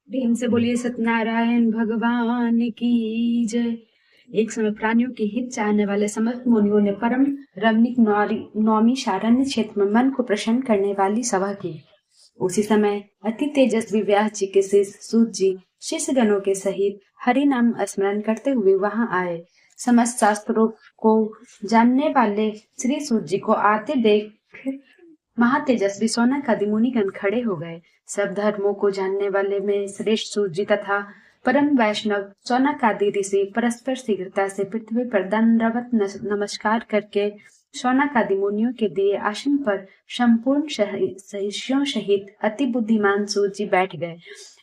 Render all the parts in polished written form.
प्रेम से बोलिए सत्यनारायण भगवान की जय। एक समय प्राणियों के हित चाहने वाले समस्त मुनियों ने परम रमणीक नौमी शारण्य क्षेत्र में मन को प्रसन्न करने वाली सभा की। उसी समय अति तेजस्वी व्यास जी के शिष्य सूत जी शिष्य गणों के सहित हरि नाम स्मरण करते हुए वहां आए। समस्त शास्त्रों को जानने वाले श्री सूत जी को आते देख महातेजस्वी सौनकादि मुनिगण खड़े हो गए। सब धर्मों को जानने वाले में श्रेष्ठ सूत जी तथा परम वैष्णव सौनकादि ऋषि परस्पर शीघ्रता से पृथ्वी पर दंडवत नमस्कार करके सौनकादि मुनियों के दिए आसन पर संपूर्ण शिष्यों सहित अति बुद्धिमान सूत जी बैठ गए।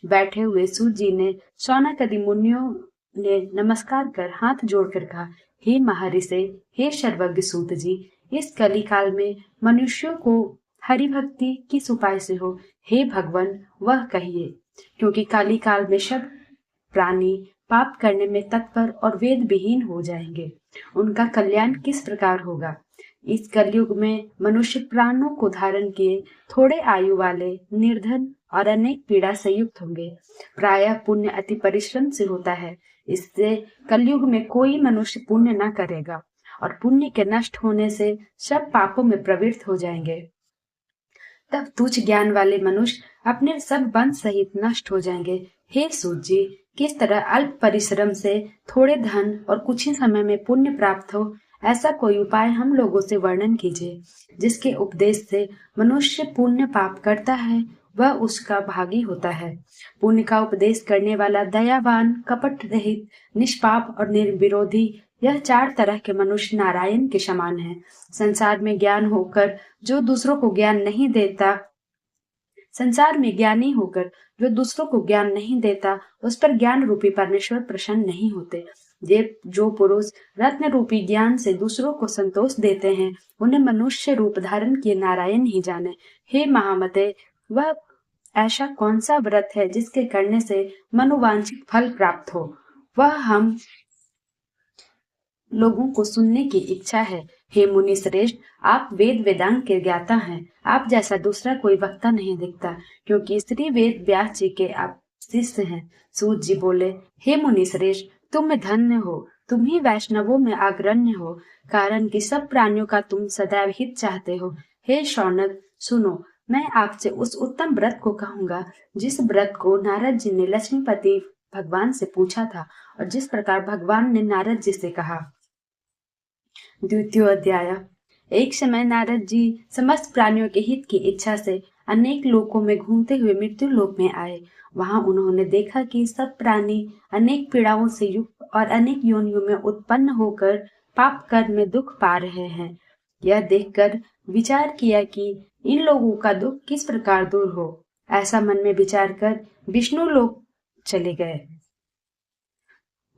बैठे हुए सूत जी ने सौनकादि मुनियों ने नमस्कार कर हाथ जोड़कर कहा, हे महर्षि, हे सर्वज्ञ सूत जी, इस कली काल में मनुष्यों को हरि भक्ति किस उपाय से हो, हे भगवान वह कहिए। क्योंकि काली काल में सब प्राणी पाप करने में तत्पर और वेद विहीन हो जाएंगे। उनका कल्याण किस प्रकार होगा। इस कलयुग में मनुष्य प्राणों को धारण किए थोड़े आयु वाले, निर्धन और अनेक पीड़ा से युक्त होंगे। प्रायः पुण्य अति परिश्रम से होता है, इससे कलयुग में कोई मनुष्य पुण्य न करेगा और पुण्य के नष्ट होने से सब पापों में प्रवृत्त हो जाएंगे। तब तुच्छ ज्ञान वाले मनुष्य अपने सब वंश सहित नष्ट हो जाएंगे। हे सूत जी, किस तरह अल्प परिश्रम से थोड़े धन और कुछ ही समय में पुण्य प्राप्त हो, ऐसा कोई उपाय हम लोगों से वर्णन कीजिए, जिसके उपदेश से मनुष्य पुण्य पाप करता है वह उसका भागी होता है। पुण्य का उपदेश करने वाला दयावान, कपट रहित, निष्पाप और निर्विरोधी, यह 4 तरह के मनुष्य नारायण के समान है। संसार में ज्ञान होकर जो दूसरों को ज्ञान नहीं देता, संसार में ज्ञानी होकर जो दूसरों को ज्ञान नहीं देता, उस पर ज्ञान रूपी परमेश्वर प्रसन्न नहीं होते। जो पुरुष रत्न रूपी ज्ञान से दूसरों को संतोष देते हैं, उन्हें मनुष्य रूप धारण किए नारायण ही जाने। हे महामते, वह ऐसा कौन सा व्रत है जिसके करने से मनोवांछित फल प्राप्त हो, वह हम लोगों को सुनने की इच्छा है। हे मुनि श्रेष्ठ, आप वेद वेदांग के ज्ञाता हैं। आप जैसा दूसरा कोई वक्ता नहीं दिखता, क्योंकि श्री वेद व्यास जी के आप शिष्य हैं। सूत जी बोले, हे मुनि श्रेष्ठ, तुम धन्य हो, तुम ही वैष्णवों में अग्रण्य हो, कारण कि सब प्राणियों का तुम सदैव हित चाहते हो। हे शौनक, सुनो, मैं आपसे उस उत्तम व्रत को कहूंगा जिस व्रत को नारद जी ने लक्ष्मीपति भगवान से पूछा था और जिस प्रकार भगवान ने नारद जी से कहा। द्वितीय अध्याय। एक समय नारद जी समस्त प्राणियों के हित की इच्छा से अनेक लोकों में घूमते हुए मृत्यु लोक में आए। वहां उन्होंने देखा कि सब प्राणी अनेक पीड़ाओं से युक्त और अनेक योनियों में उत्पन्न होकर पाप कर्म में दुख पा रहे हैं। यह देखकर विचार किया कि इन लोगों का दुख किस प्रकार दूर हो। ऐसा मन में विचार कर विष्णु लोक चले गए।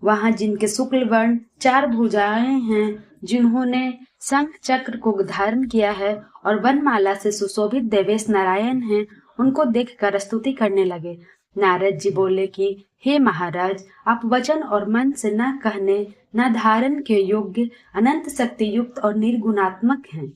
वहां जिनके शुक्ल वर्ण 4 भुजाएं हैं, जिन्होंने शंख चक्र को धारण किया है और वनमाला से सुशोभित देवेश नारायण हैं, उनको देखकर स्तुति करने लगे। नारद जी बोले कि हे महाराज, आप वचन और मन से न कहने न धारण के योग्य, अनंत शक्ति युक्त और निर्गुणात्मक हैं।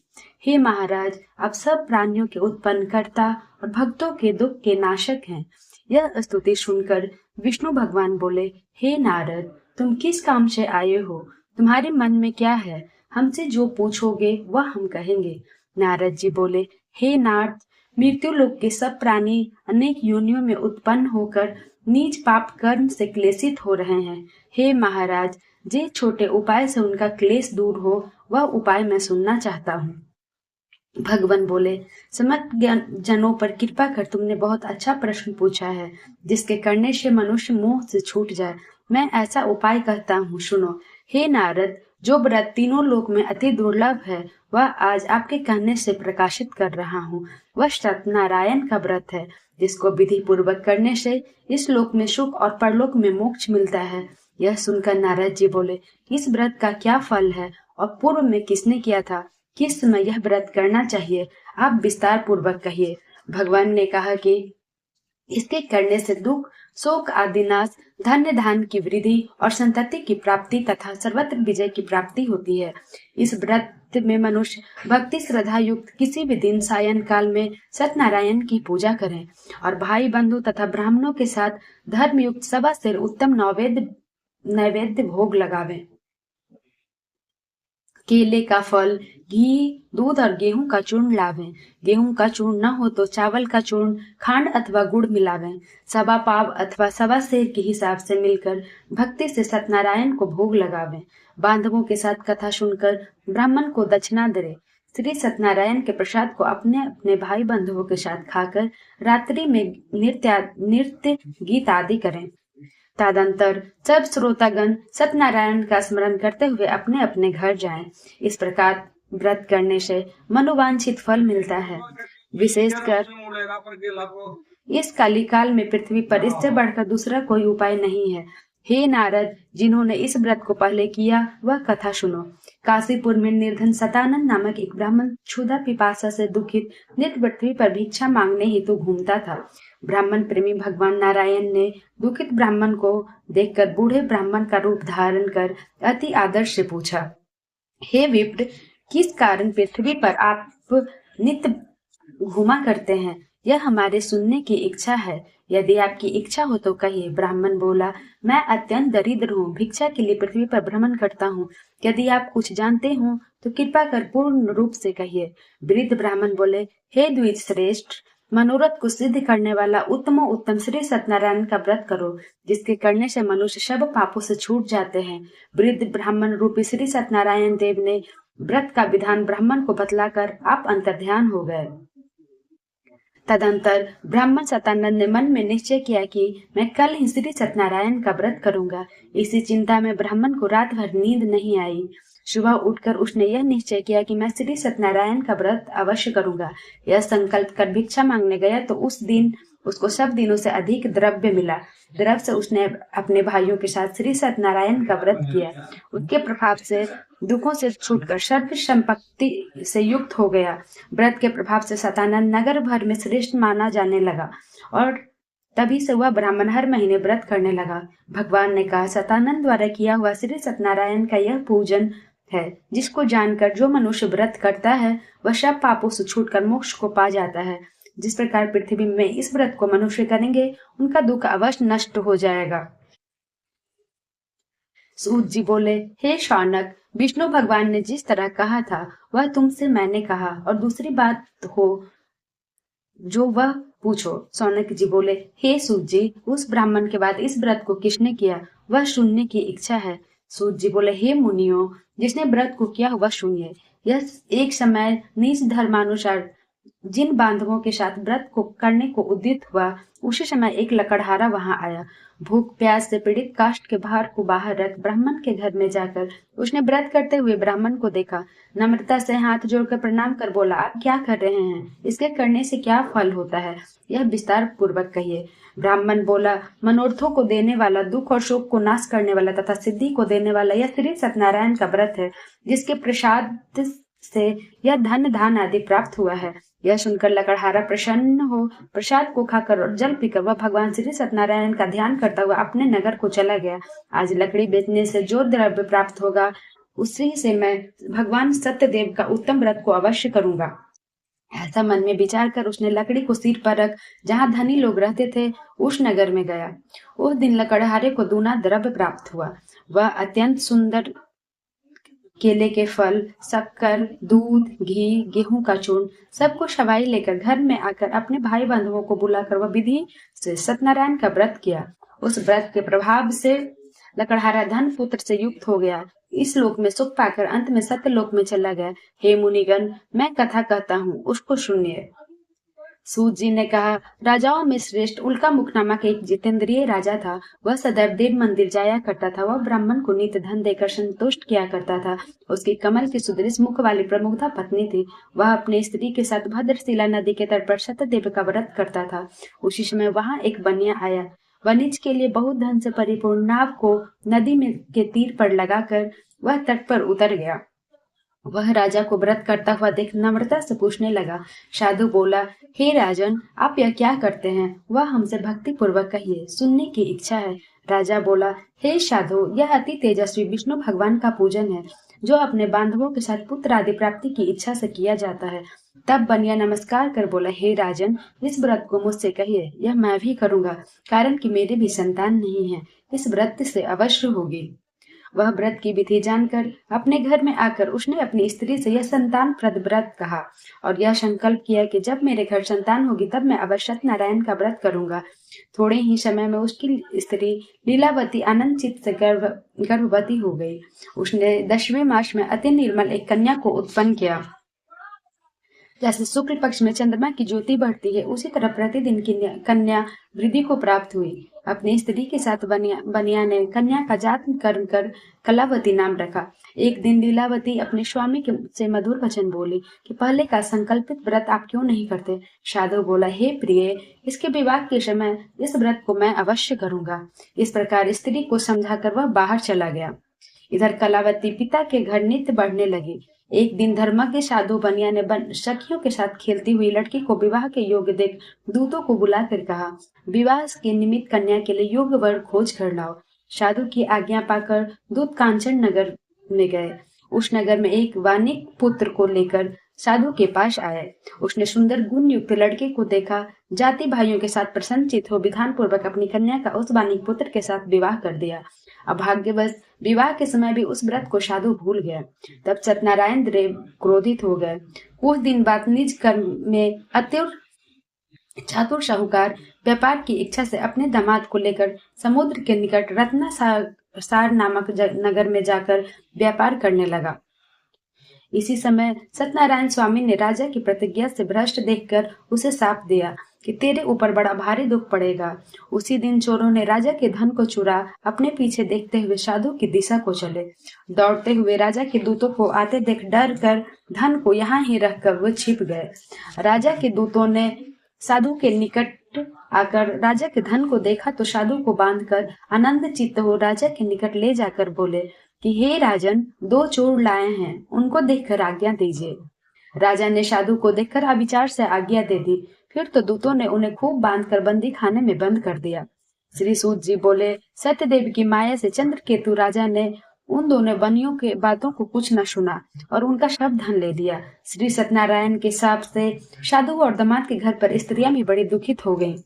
हे महाराज, आप सब प्राणियों के उत्पन्न करता और भक्तों के दुख के नाशक हैं। यह स्तुति सुनकर विष्णु भगवान बोले, हे नारद, तुम किस काम से आए हो? तुम्हारे मन में क्या है? हमसे जो पूछोगे वह हम कहेंगे। नारद जी बोले, हे नारद, मृत्यु लोक के सब प्राणी अनेक योनियों में उत्पन्न होकर नीच पाप कर्म से क्लेशित हो रहे हैं। हे महाराज, जे छोटे उपाय से उनका क्लेश दूर हो, वह उपाय मैं सुनना चाहता हूँ। भगवान बोले, समस्त जनों पर कृपा कर तुमने बहुत अच्छा प्रश्न पूछा है, जिसके करने से मनुष्य मोह से छूट जाए। मैं ऐसा उपाय कहता हूँ, सुनो। हे नारद, जो व्रत तीनों लोक में अति दुर्लभ है, वह आज आपके कहने से प्रकाशित कर रहा हूँ। वह सत्यनारायण का व्रत है, जिसको विधि पूर्वक करने से इस लोक में सुख और परलोक में मोक्ष मिलता है। यह सुनकर नारद जी बोले, इस व्रत का क्या फल है और पूर्व में किसने किया था? किस समय यह व्रत करना चाहिए? आप विस्तार पूर्वक कहिए। भगवान ने कहा कि इसके करने से दुख, शोक आदि नाश, धन्य धान की वृद्धि और संतति की प्राप्ति तथा सर्वत्र विजय की प्राप्ति होती है। इस व्रत में मनुष्य भक्ति श्रद्धा युक्त किसी भी दिन सायं काल में सत्यनारायण की पूजा करें और भाई बंधु तथा ब्राह्मणों के साथ धर्म युक्त सवा से उत्तम नैवेद्य भोग लगावें। केले का फल, घी, दूध और गेहूं का चूर्ण लावें। गेहूं का चूर्ण न हो तो चावल का चूर्ण, खांड अथवा गुड़ मिलावें। सवा पाव अथवा सवा सेर के हिसाब से मिलकर भक्ति से सत्यनारायण को भोग लगावें। बांधवों के साथ कथा सुनकर ब्राह्मण को दक्षिणा दे। श्री सत्यनारायण के प्रसाद को अपने अपने भाई बंधुओं के साथ खाकर रात्रि में नृत्य गीत आदि करें। तदंतर सब श्रोतागण सत्यनारायण का स्मरण करते हुए अपने अपने घर जाएं। इस प्रकार व्रत करने से मनोवांछित फल मिलता है। विशेषकर इस कलिकाल में पृथ्वी पर इससे बढ़कर दूसरा कोई उपाय नहीं है। हे नारद, जिन्होंने इस व्रत को पहले किया वह कथा सुनो। काशीपुर में निर्धन सतानंद नामक एक ब्राह्मण क्षुधा पिपासा से दुखित नित्य पृथ्वी पर भिक्षा मांगने हेतु घूमता था। ब्राह्मण प्रेमी भगवान नारायण ने दुखित ब्राह्मण को देखकर बूढ़े ब्राह्मण का रूप धारण कर अति आदर से पूछा, हे विप्र, किस कारण पृथ्वी पर आप नित्य घूमा करते हैं? यह हमारे सुनने की इच्छा है। यदि आपकी इच्छा हो तो कहिए। ब्राह्मण बोला, मैं अत्यंत दरिद्र हूँ, भिक्षा के लिए पृथ्वी पर भ्रमण करता हूँ। यदि आप कुछ जानते हो तो कृपा कर पूर्ण रूप से कहिए। वृद्ध ब्राह्मण बोले, हे द्विज श्रेष्ठ, मनोरथ को सिद्ध करने वाला उत्तम श्री सत्यनारायण का व्रत करो, जिसके करने से मनुष्य सब पापों से छूट जाते हैं। वृद्ध ब्राह्मण रूपी श्री सत्यनारायण देव ने व्रत का विधान ब्राह्मण को बतलाकर आप अंतर्ध्यान हो गए। तदंतर ब्राह्मण सतानंद ने मन में निश्चय किया कि मैं कल ही श्री सत्यनारायण का व्रत करूंगा। इसी चिंता में ब्राह्मण को रात भर नींद नहीं आई। सुबह उठकर उसने यह निश्चय किया कि मैं श्री सत्यनारायण का व्रत अवश्य करूंगा। यह संकल्प कर भिक्षा मांगने गया तो उस दिन उसको सब दिनों से अधिक द्रव्य मिला। द्रव्य से उसने अपने भाइयों के साथ श्री सत्यनारायण का व्रत किया। उसके प्रभाव से दुखों से छूटकर सर्व संपत्ति से युक्त हो गया। व्रत के प्रभाव से सतानंद नगर भर में श्रेष्ठ माना जाने लगा और तभी से वह ब्राह्मण हर महीने व्रत करने लगा। भगवान ने कहा, सतानंद द्वारा किया हुआ श्री सत्यनारायण का यह पूजन है, जिसको जानकर जो मनुष्य व्रत करता है वह सब पापों से छूटकर मोक्ष को पा जाता है। जिस प्रकार पृथ्वी में इस व्रत को मनुष्य करेंगे उनका दुख अवश्य नष्ट हो जाएगा। सूत जी बोले, हे शौनक, विष्णु भगवान ने जिस तरह कहा था वह तुमसे मैंने कहा, और दूसरी बात हो जो वह पूछो। शौनक जी बोले, हे सूत जी, उस ब्राह्मण के बाद इस व्रत को किसने किया वह सुनने की इच्छा है। सूत जी बोले, हे मुनियों, जिसने व्रत को किया वह सुनिए। यह एक समय नीच धर्मानुसार जिन बांधवों के साथ व्रत को करने को उद्यत हुआ, उसी समय एक लकड़हारा वहां आया। भूख प्यास से पीड़ित काष्ठ के भार को बाहर रख ब्राह्मण के घर में जाकर उसने व्रत करते हुए ब्राह्मण को देखा। नम्रता से हाथ जोड़कर प्रणाम कर बोला, आप क्या कर रहे हैं? इसके करने से क्या फल होता है? यह विस्तार पूर्वक कहिए। ब्राह्मण बोला, मनोरथों को देने वाला, दुख और शोक को नाश करने वाला तथा सिद्धि को देने वाला यह श्री सत्यनारायण का व्रत है, जिसके प्रसाद से यह धन धान आदि प्राप्त हुआ है। यह सुनकर लकड़हारा प्रसन्न हो प्रसाद को खाकर और जल पीकर वह भगवान श्री सत्यनारायण का ध्यान करता हुआ अपने नगर को चला गया। आज लकड़ी बेचने से जो द्रव्य प्राप्त होगा उसी से मैं भगवान सत्यदेव का उत्तम व्रत को अवश्य करूंगा। ऐसा मन में विचार कर उसने लकड़ी को सिर पर रख जहाँ धनी लोग रहते थे उस नगर में गया। उस दिन लकड़हारे को दूना द्रव्य प्राप्त हुआ। वह अत्यंत सुंदर केले के फल, शक्कर, दूध, घी, गेहूं का चूर्ण सब कुछ सवाई लेकर घर में आकर अपने भाई बंधुओं को बुलाकर वह विधि से सत्यनारायण का व्रत किया। उस व्रत के प्रभाव से लकड़हारा धन पुत्र से युक्त हो गया। इस लोक में सुख पाकर अंत में सत्य लोक में चला गया। हे मुनिगण, मैं कथा कहता हूँ, उसको सुनिए। सूत जी ने कहा, राजाओं में श्रेष्ठ उल्कामुख नामक एक जितेंद्रिय राजा था। वह सदैव देव मंदिर जाया करता था। वह ब्राह्मण को नित्य धन देकर संतुष्ट किया करता था। उसकी कमल की सुदृढ़ मुख वाली प्रमुग्धा पत्नी थी। वह अपनी स्त्री के साथ भद्रशिला नदी के तट पर सत्यदेव का व्रत करता था। उसी समय वहां एक बनिया आया। वनिज के लिए बहुत धन से परिपूर्ण नाव को नदी में के तीर पर लगाकर वह तट पर उतर गया। वह राजा को व्रत करता हुआ देख नम्रता से पूछने लगा। साधु बोला, हे राजन, आप यह क्या करते हैं? वह हमसे भक्ति पूर्वक कहिए, सुनने की इच्छा है। राजा बोला, हे साधु, यह अति तेजस्वी विष्णु भगवान का पूजन है, जो अपने बांधवों के साथ पुत्र आदि प्राप्ति की इच्छा से किया जाता है। तब बनिया नमस्कार कर बोला, हे राजन, इस व्रत को मुझसे कहिए, यह मैं भी करूंगा, कारण कि मेरे भी संतान नहीं है। इस व्रत से अवश्य होगी। वह व्रत की विधि जानकर अपने घर में आकर उसने अपनी स्त्री से यह संतान प्रद व्रत कहा और यह संकल्प किया कि जब मेरे घर संतान होगी तब मैं अवश्य सत्यनारायण का व्रत करूंगा। थोड़े ही समय में उसकी स्त्री लीलावती आनंद चित्त से गर्भवती हो गई। उसने 10वें मास में अति निर्मल एक कन्या को उत्पन्न किया। जैसे शुक्ल पक्ष में चंद्रमा की ज्योति बढ़ती है, उसी तरह प्रतिदिन की कन्या वृद्धि को प्राप्त हुई। अपनी स्त्री के साथ बनिया ने कन्या का जात कर्म कर कलावती नाम रखा। एक दिन लीलावती अपने स्वामी से मधुर वचन बोली कि पहले का संकल्पित व्रत आप क्यों नहीं करते? साधु बोला, हे प्रिय, इसके विवाह के समय इस व्रत को मैं अवश्य करूंगा। इस प्रकार स्त्री को समझाकर वह बाहर चला गया। इधर कलावती पिता के घर नित्य बढ़ने लगी। एक दिन धर्मज्ञ साधु बनिया ने सखियों के साथ खेलती हुई लड़की को विवाह के योग्य देख दूतों को बुलाकर कहा, विवाह के निमित्त कन्या के लिए योग्य वर खोज कर लाओ। साधु की आज्ञा पाकर दूत कांचन नगर में गए। उस नगर में एक वानिक पुत्र को लेकर साधु के पास आए। उसने सुंदर गुण युक्त लड़के को देखा, जाति भाइयों के साथ प्रसन्नचित हो विधान पूर्वक अपनी कन्या का उस वानिक पुत्र के साथ विवाह कर दिया। अभाग्यवश विवाह के समय भी उस व्रत को साधु भूल गया। तब सत्यनारायण देव क्रोधित हो गए। कुछ दिन बाद निज कर्म में चातुर साहूकार व्यापार की इच्छा से अपने दामाद को लेकर समुद्र के निकट रत्ना सार नामक नगर में जाकर व्यापार करने लगा। इसी समय सत्यनारायण स्वामी ने राजा की प्रतिज्ञा से भ्रष्ट देखकर उसे शाप दिया कि तेरे ऊपर बड़ा भारी दुख पड़ेगा। उसी दिन चोरों ने राजा के धन को चुरा अपने पीछे देखते हुए साधु की दिशा को चले। दौड़ते हुए राजा के दूतों को आते देख डर कर धन को यहाँ ही रखकर वो छिप गए। राजा के दूतों ने साधु के निकट आकर राजा के धन को देखा तो साधु को बांधकर आनंद चित्त हो राजा के निकट ले जाकर बोले कि हे राजन, 2 चोर लाए हैं, उनको देखकर आज्ञा दीजिए। राजा ने साधु को देखकर अविचार से आज्ञा दे दी। फिर तो दूतों ने उन्हें खूब बांधकर बंदी खाने में बंद कर दिया। श्री सूत जी बोले, सत्यदेव की माया से चंद्रकेतु राजा ने उन दोनों बनियों के बातों को कुछ न सुना और उनका सब धन ले लिया। श्री सत्यनारायण के शाप से साधु और दामाद के घर पर स्त्रियां भी बड़ी दुखित हो गईं।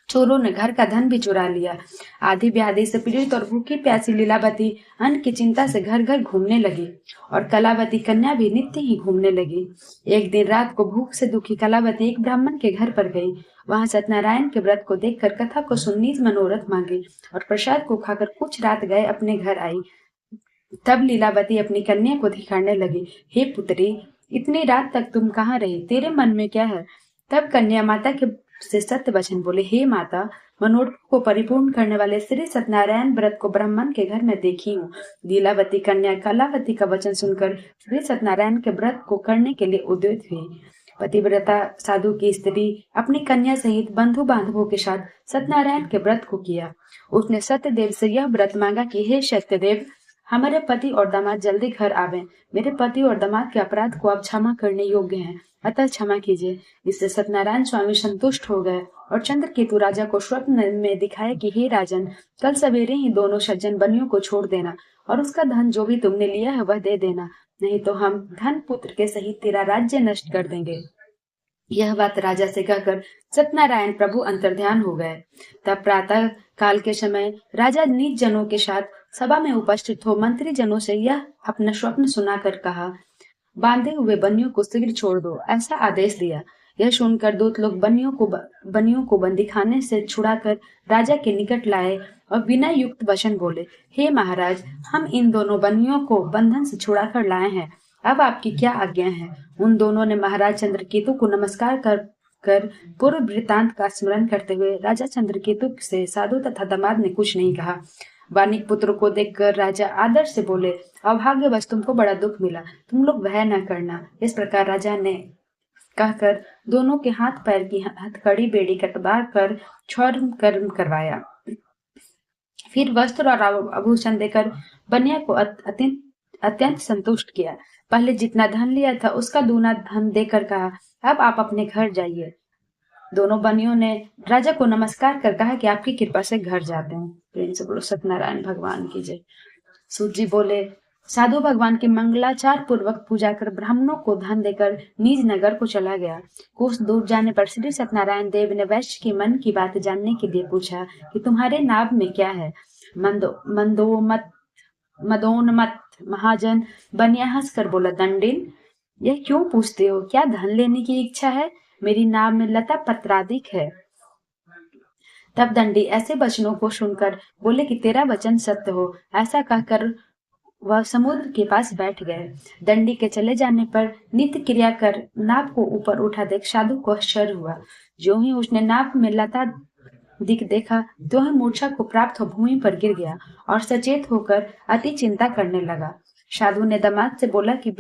चोरों ने घर का धन भी चुरा लिया। आधी व्याधि से पीड़ित और भूखी प्यासी लीलावती अन्न की चिंता से घर घर घूमने लगी और कलावती कन्या भी नित्य ही घूमने लगी। एक दिन रात को भूख से दुखी कलावती एक ब्राह्मण के घर पर गई। वहां सत्यनारायण के व्रत को देखकर कथा को सुननी मनोरथ मांगी और प्रसाद को खाकर कुछ रात गए अपने घर आई। तब लीलावती अपनी कन्या को धिखारने लगी, हे पुत्री, इतनी रात तक तुम कहाँ रही? तेरे मन में क्या है? तब कन्या माता के से सत्य वचन बोले, हे माता, मनोरथ को परिपूर्ण करने वाले श्री सत्यनारायण व्रत को ब्राह्मण के घर में देखी हूँ। लीलावती कन्या कलावती का वचन सुनकर श्री सत्यनारायण के व्रत को करने के लिए उद्युक्त हुई। पतिव्रता साधु की स्त्री अपनी कन्या सहित बंधु बांधवों के साथ सत्यनारायण के व्रत को किया। उसने सत्यदेव से यह व्रत मांगा कि हे सत्यदेव, हमारे पति और दामाद जल्दी घर आवे। मेरे पति और दामाद के अपराध को आप क्षमा करने योग्य हैं, अतः क्षमा कीजिए। इससे सत्यनारायण स्वामी संतुष्ट हो गए और चंद्रकेतु राजा को स्वप्न में दिखाया कि हे राजन, कल सवेरे ही दोनों सज्जन बनियों को छोड़ देना और उसका धन जो भी तुमने लिया है वह दे देना, नहीं तो हम धन पुत्र के सहित तेरा राज्य नष्ट कर देंगे। यह बात राजा से कहकर सत्यनारायण प्रभु अंतर्ध्यान हो गए। तब प्रातः काल के समय राजा निज जनों के साथ सभा में उपस्थित हो मंत्री जनों से यह अपना स्वप्न सुनाकर कहा, बांधे हुए बनियों को शीघ्र छोड़ दो, ऐसा आदेश दिया। यह सुनकर दूत लोग बनियों को बंदी खाने से छुड़ाकर राजा के निकट लाए और विनय युक्त वचन बोले, हे महाराज, हम इन दोनों बनियों को बंधन से छुड़ाकर लाए हैं, अब आपकी क्या आज्ञा है? उन दोनों ने महाराज चंद्रकेतु को नमस्कार कर पूर्व वृतांत का स्मरण करते हुए राजा चंद्रकेतु से साधु तथा दामाद ने कुछ नहीं कहा। वानिक पुत्र को देखकर राजा आदर से बोले, अभाग्यवश तुमको बड़ा दुख मिला, तुम लोग भय न करना। इस प्रकार राजा ने कहकर दोनों के हाथ पैर की हथकड़ी बेड़ी कटवा कर क्षौर कर्म करवाया। फिर वस्त्र और आभूषण देकर बनिया को अत्यंत संतुष्ट किया। पहले जितना धन लिया था उसका दूना धन देकर कहा, अब आप अपने घर जाइए। दोनों बनियों ने राजा को नमस्कार कर कहा कि आपकी कृपा से घर जाते हैं। प्रेम से बोलो सत्यनारायण भगवान की जय। सूत जी बोले, साधु भगवान की मंगलाचार पूर्वक पूजा कर ब्राह्मणों को धन देकर निज नगर को चला गया। कुछ दूर जाने पर श्री सत्यनारायण देव ने वैश्य की मन की बात जानने के लिए पूछा कि तुम्हारे नाभ में क्या है। मदोन्मत्त महाजन बनिया हंसकर बोला, दंडिन, यह क्यों पूछते हो? क्या धन लेने की इच्छा है? मेरी नाव में लता पत्रादिक है। तब दंडी ऐसे वचनों को सुनकर बोले कि तेरा वचन सत्य हो। ऐसा कहकर वह समुद्र के पास बैठ गए। दंडी के चले जाने पर नित्य क्रिया कर नाव को ऊपर उठा देख साधु को आश्चर्य हुआ। जो ही उसने नाव में लता दिख देखा तो वह मूर्छा को प्राप्त हो भूमि पर गिर गया और सचेत होकर अति चिंता करने लगा। साधु ने दामाद से बोला कि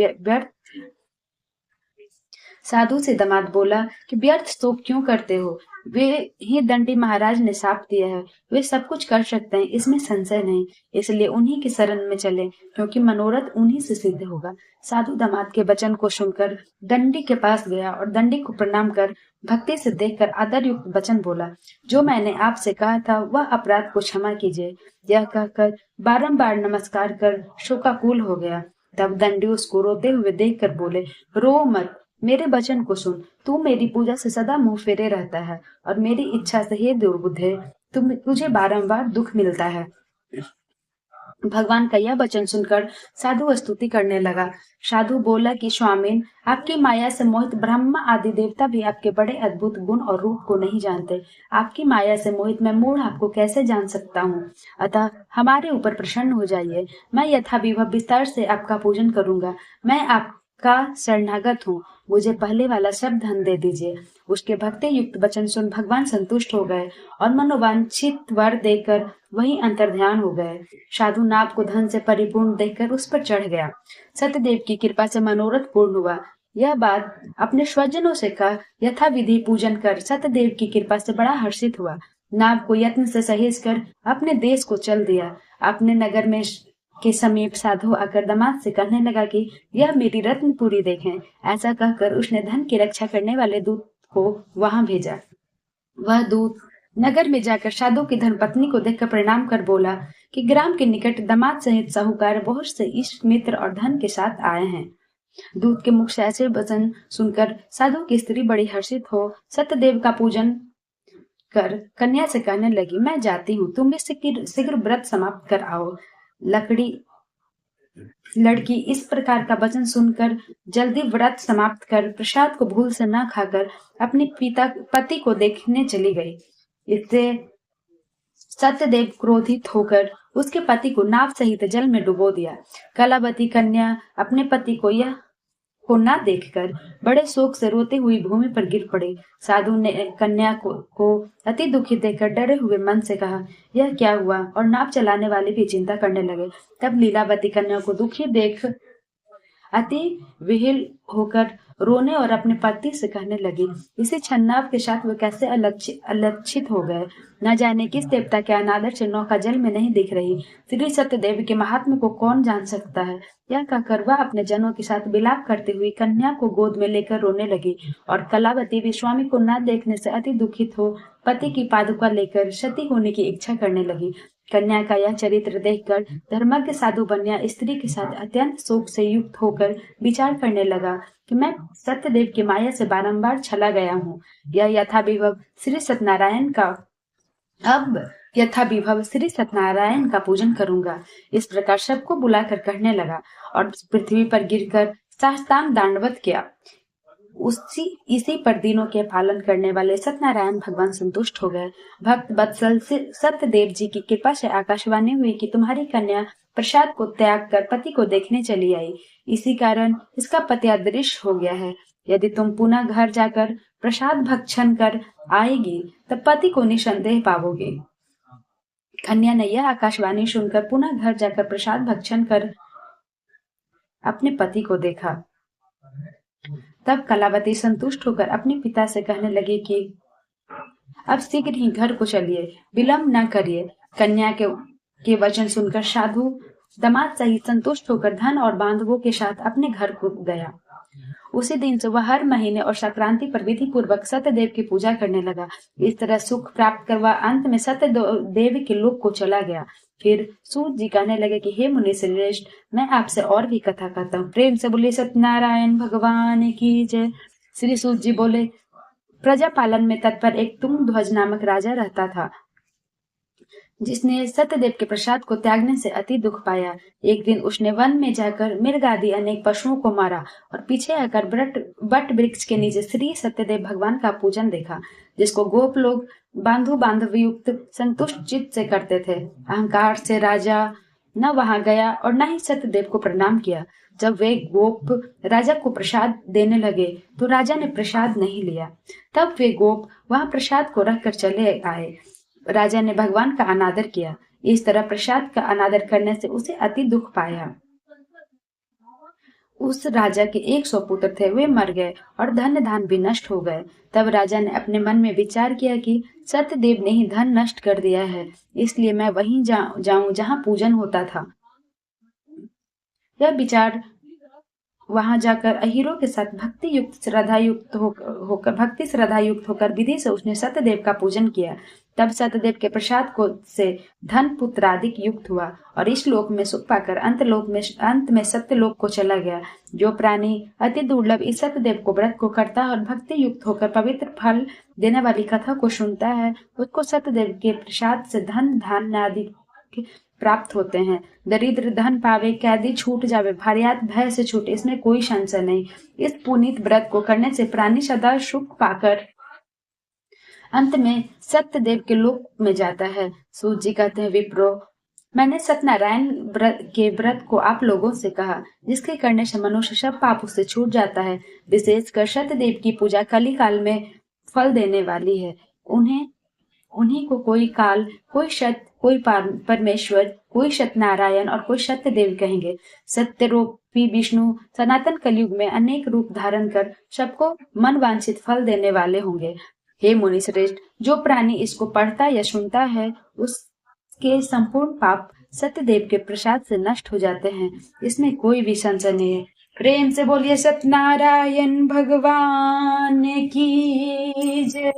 व्यर्थ शोक क्यों करते हो? वे ही दंडी महाराज ने साप दिया है, वे सब कुछ कर सकते हैं, इसमें संशय नहीं। इसलिए उन्हीं की शरण में चले, क्योंकि मनोरथ उन्हीं से सिद्ध होगा। साधु दामाद के वचन को सुनकर दंडी के पास गया और दंडी को प्रणाम कर भक्ति से देखकर आदर युक्त वचन बोला, जो मैंने आपसे कहा था वह अपराध को क्षमा कीजिए। यह कहकर बारंबार नमस्कार कर शोकाकुल हो गया। तब दंडी उसको रोते हुए देखकर बोले, रो मत, मेरे वचन को सुन। तू मेरी पूजा से सदा मुंह फेरे रहता है और मेरी इच्छा से हे दुर्बुद्धे तुझे बारंबार दुख मिलता है। भगवान का यह वचन सुनकर साधु स्तुति करने लगा। साधु बोला कि स्वामीन, आपकी माया से मोहित ब्रह्मा आदि देवता भी आपके बड़े अद्भुत गुण और रूप को नहीं जानते। आपकी माया से मोहित मैं मूढ़ आपको कैसे जान सकता हूँ? अतः हमारे ऊपर प्रसन्न हो जाइए। मैं यथाविधिवत विस्तार से आपका पूजन करूंगा। मैं आपका शरणागत हूँ, मुझे पहले वाला सब धन दे दीजिए। उसके भक्ति युक्त वचन सुन भगवान संतुष्ट हो गए और मनोवांछित वर देकर वहीं अंतर्ध्यान हो गए। साधु नाव को धन से परिपूर्ण देखकर उस पर चढ़ गया। सत्यदेव की कृपा से मनोरथ पूर्ण हुआ। यह बात अपने स्वजनों से कह यथा विधि पूजन कर सत्यदेव की कृपा से बड़ा हर्षित हुआ। नाव को यत्न से सहेज कर अपने देश को चल दिया। अपने नगर में के समीप साधु आकर दामाद से कहने लगा कि यह मेरी रत्नपुरी देखें। ऐसा कहकर उसने धन की रक्षा करने वाले दूत को वहां भेजा। वह दूत नगर में जाकर साधु की धर्मपत्नी को देखकर प्रणाम कर बोला कि ग्राम के निकट दामाद सहित साहूकार बहुत से इष्ट मित्र और धन के साथ आए हैं। दूत के मुख से ऐसे वचन सुनकर साधु की स्त्री बड़ी हर्षित हो सत्यदेव का पूजन कर कन्या से कहने लगी, मैं जाती हूँ, तुम भी शीघ्र व्रत समाप्त कर आओ। लड़की इस प्रकार का वचन सुनकर जल्दी व्रत समाप्त कर प्रसाद को भूल से न खाकर अपने पति को देखने चली गई। इससे सत्यदेव क्रोधित होकर उसके पति को नाव सहित जल में डुबो दिया। कलावती कन्या अपने पति को न देखकर बड़े शोक से रोते हुई भूमि पर गिर पड़ी। साधु ने कन्या को अति दुखी देखकर डरे हुए मन से कहा, यह क्या हुआ? और नाव चलाने वाले भी चिंता करने लगे। तब लीलावती कन्या को दुखी देख अति विहिल होकर रोने और अपने पति से कहने लगी, इसी छन्नाव के साथ वे कैसे अलक्षित हो गए। न जाने किस देवता के अनादर से नौका जल में नहीं दिख रही। श्री सत्यदेव के महात्म्य को कौन जान सकता है? यह कहकर वह अपने जनों के साथ विलाप करते हुए कन्या को गोद में लेकर रोने लगी और कलावती भी स्वामी को न देखने से अति दुखित हो पति की पादुका लेकर सती होने की इच्छा करने लगी। कन्या का यह चरित्र देखकर धर्मज्ञ साधु बनिया स्त्री के साथ अत्यंत शोक से युक्त होकर विचार करने लगा कि मैं सत्यदेव की माया से बारंबार छला गया हूँ। यह यथाविभव श्री सत्यनारायण का पूजन करूंगा। इस प्रकार सबको बुलाकर कहने लगा और पृथ्वी पर गिरकर साष्टांग दंडवत किया। इसी पर दिनों के पालन करने वाले सत्यनारायण भगवान संतुष्ट हो गए। भक्त वत्सल सत्यदेव जी की कृपा से आकाशवाणी हुई कि तुम्हारी कन्या प्रसाद को त्याग कर पति को देखने चली आई। इसी कारण इसका पति अदृश्य हो गया है। यदि तुम पुनः घर जाकर प्रसाद भक्षण कर आएगी तब पति को निसंदेह पाओगे। कन्या ने यह आकाशवाणी सुनकर पुनः घर जाकर प्रसाद भक्षण कर अपने पति को देखा। तब कलावती संतुष्ट होकर अपने पिता से कहने लगी कि अब शीघ्र ही घर को चलिए, विलंब न करिए। कन्या के वचन सुनकर साधु दामाद सहित संतुष्ट होकर धन और बांधवों के साथ अपने घर को गया। उसी दिन से वह हर महीने और संक्रांति पर विधि पूर्वक सत्यदेव की पूजा करने लगा। इस तरह सुख प्राप्त कर वह अंत में सत्यदेव के लोक को चला गया। फिर सूत जी कहने लगे कि हे मुनि श्रेष्ठ, मैं आपसे और भी कथा कहता हूँ। प्रेम से बोले सत्यनारायण भगवान की जय। श्री सूत जी बोले, प्रजा पालन में तत्पर एक तुंगध्वज नामक राजा रहता था, जिसने सत्यदेव के प्रसाद को त्यागने से अति दुख पाया। एक दिन उसने वन में जाकर मृग आदि अनेक पशुओं को मारा और पीछे आकर बट वृक्ष के नीचे श्री सत्यदेव भगवान का पूजन देखा, जिसको गोप लोग बांधु बांधव युक्त संतुष्ट चित्त से करते थे। अहंकार से राजा न वहां गया और न ही सत्यदेव को प्रणाम किया। जब वे गोप राजा को प्रसाद देने लगे तो राजा ने प्रसाद नहीं लिया। तब वे गोप वहां प्रसाद को रखकर चले आए। राजा ने भगवान का अनादर किया। इस तरह प्रसाद का अनादर करने से उसे अति दुख पाया। उस राजा के 100 पुत्र थे, वे मर गए और धन धान भी नष्ट हो गए। तब राजा ने अपने मन में विचार किया कि सत्यदेव ने ही धन नष्ट कर दिया है, इसलिए मैं वहीं जाऊं जहां पूजन होता था। यह विचार वहां जाकर अहीरों के साथ भक्ति श्रद्धा युक्त होकर विधि से उसने सत्यदेव का पूजन किया। तब सत्यदेव के प्रसाद को से धन पुत्र आदि युक्त हुआ और इस लोक में सुख पाकर अंत में सत्यलोक को चला गया। जो प्राणी अति दुर्लभ इस सत्यदेव को व्रत को करता है और भक्ति युक्त होकर पवित्र फल देने वाली कथा को सुनता है, उसको सत्यदेव के प्रसाद से धन धान्य आदि प्राप्त होते हैं। दरिद्र धन पावे, कैदी छूट जावे, भार्यात भय से छूटे, इसमें कोई संशय नहीं। इस पुनीत व्रत को करने से प्राणी सदा सुख पाकर अंत में सत्यदेव के लोक में जाता है। सूत जी कहते हैं, विप्रो, मैंने सत्यनारायण के व्रत को आप लोगों से कहा, जिसके करने से मनुष्य सब पाप उससे छूट जाता है। विशेषकर सत्यदेव की पूजा कली काल में फल देने वाली है। उन्हीं को कोई काल, कोई सत्य, कोई परमेश्वर, कोई सत्यनारायण और कोई सत्यदेव कहेंगे। सत्य रूपी विष्णु सनातन कलयुग में अनेक रूप धारण कर सबको मन वांछित फल देने वाले होंगे। हे मुनि श्रेष्ठ, जो प्राणी इसको पढ़ता या सुनता है, उसके संपूर्ण पाप सत्यदेव के प्रसाद से नष्ट हो जाते हैं, इसमें कोई भी संशय नहीं है। प्रेम से बोलिए सत्यनारायण भगवान की जय।